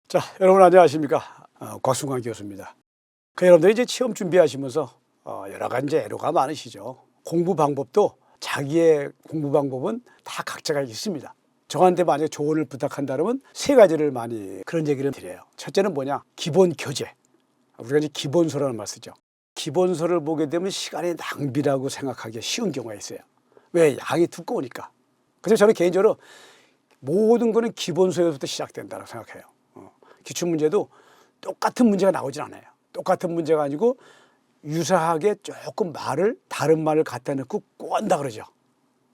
자, 여러분 안녕하십니까? 곽순관 교수입니다. 여러분들이 이제 시험 준비하시면서 여러 가지 애로가 많으시죠. 공부 방법도 자기의 공부 방법은 다 각자가 있습니다. 저한테 만약에 조언을 부탁한다면 세 가지를 많이 그런 얘기를 드려요. 첫째는 뭐냐? 기본 교재. 우리가 이제 기본서라는 말 쓰죠. 기본서를 보게 되면 시간의 낭비라고 생각하기 쉬운 경우가 있어요. 왜? 양이 두꺼우니까. 그래서 저는 개인적으로 모든 거는 기본서에서부터 시작된다고 생각해요. 기출문제도 똑같은 문제가 나오진 않아요. 똑같은 문제가 아니고 유사하게 조금 다른 말을 갖다 넣고 꼰다 그러죠.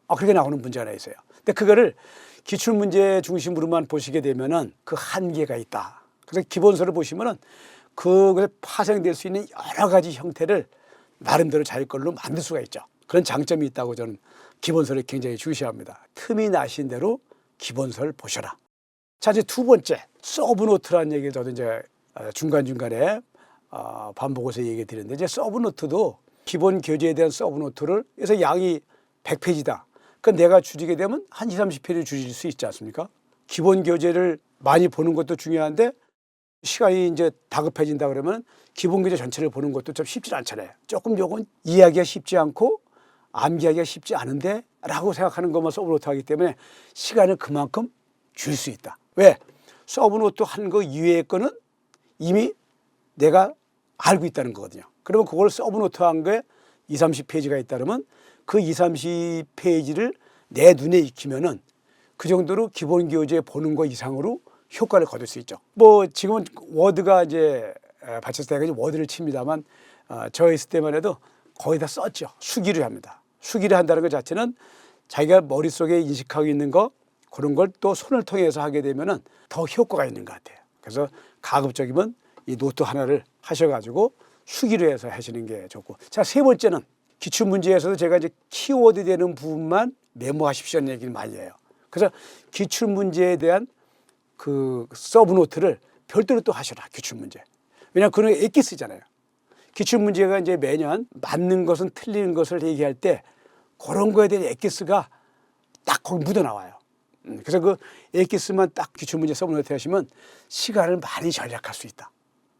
그렇게 나오는 문제가 하나 있어요. 근데 그거를 기출문제 중심으로만 보시게 되면은 그 한계가 있다. 그래서 기본서를 보시면은 그것에 파생될 수 있는 여러 가지 형태를 나름대로 자기 걸로 만들 수가 있죠. 그런 장점이 있다고 저는 기본서를 굉장히 중시합니다. 틈이 나신 대로 기본서를 보셔라. 자, 이제 두 번째, 서브노트라는 얘기를 저도 이제 중간중간에 반복해서 얘기 드리는데, 이제 서브노트도 기본 교재에 대한 서브노트를, 그래서 양이 100페이지다. 그러니까 내가 줄이게 되면 한 20, 30페이지 줄일 수 있지 않습니까? 기본 교재를 많이 보는 것도 중요한데, 시간이 이제 다급해진다 그러면 기본 교재 전체를 보는 것도 좀 쉽지 않잖아요. 조금 요건 이해하기가 쉽지 않고 암기하기가 쉽지 않은데 라고 생각하는 것만 서브노트 하기 때문에 시간을 그만큼 줄 수 있다. 왜? 서브노트 한 거 이외의 거는 이미 내가 알고 있다는 거거든요. 그러면 그걸 서브노트 한 거에 20, 30페이지가 있다면 그 20, 30페이지를 내 눈에 익히면은 그 정도로 기본 교재 보는 거 이상으로 효과를 거둘 수 있죠. 뭐 지금은 워드가 이제 받쳤을 때가 워드를 칩니다만 저 있을 때만 해도 거의 다 썼죠. 수기를 합니다. 수기를 한다는 것 자체는 자기가 머릿속에 인식하고 있는 거 그런 걸 또 손을 통해서 하게 되면은 더 효과가 있는 것 같아요. 그래서 가급적이면 이 노트 하나를 하셔가지고 수기로 해서 하시는 게 좋고. 자, 세 번째는 기출문제에서도 제가 이제 키워드 되는 부분만 메모하십시오는 얘기를 많이 해요. 그래서 기출문제에 대한 그 서브노트를 별도로 또 하셔라, 기출문제. 왜냐하면 그런 게 액기 쓰잖아요. 기출문제가 이제 매년 맞는 것은 틀리는 것을 얘기할 때 그런 거에 대한 엑기스가 딱 거기 묻어 나와요. 그래서 그 엑기스만 딱 기출문제 서브노트 하시면 시간을 많이 절약할 수 있다.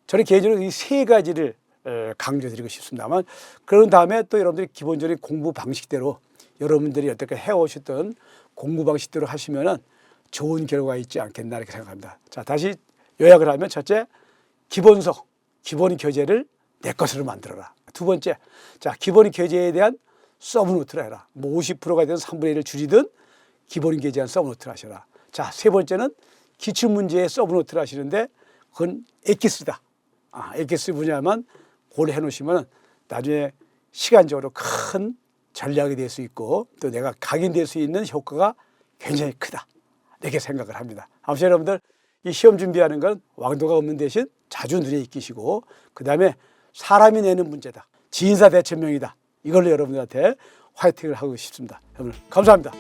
저는 개인적으로 이 세 가지를 강조드리고 싶습니다만, 그런 다음에 또 여러분들이 기본적인 공부 방식대로 여러분들이 여태까지 해오셨던 공부 방식대로 하시면은 좋은 결과가 있지 않겠나 이렇게 생각합니다. 자, 다시 요약을 하면 첫째, 기본서, 기본 교재를 내 것으로 만들어라. 두 번째, 자, 기본 교재에 대한 서브노트를 해라. 뭐 50%가 되든 3분의 1을 줄이든 기본 교재에 대한 서브노트를 하셔라. 자, 세 번째는 기출문제에 서브노트를 하시는데 그건 엑기스다. 엑기스 분야만 고려해 놓으시면 나중에 시간적으로 큰 전략이 될 수 있고 또 내가 각인될 수 있는 효과가 굉장히 크다. 이렇게 생각을 합니다. 아무튼 여러분들 이 시험 준비하는 건 왕도가 없는 대신 자주 눈에 익히시고 그다음에 사람이 내는 문제다. 지인사 대천명이다. 이걸로 여러분들한테 화이팅을 하고 싶습니다. 여러분 감사합니다.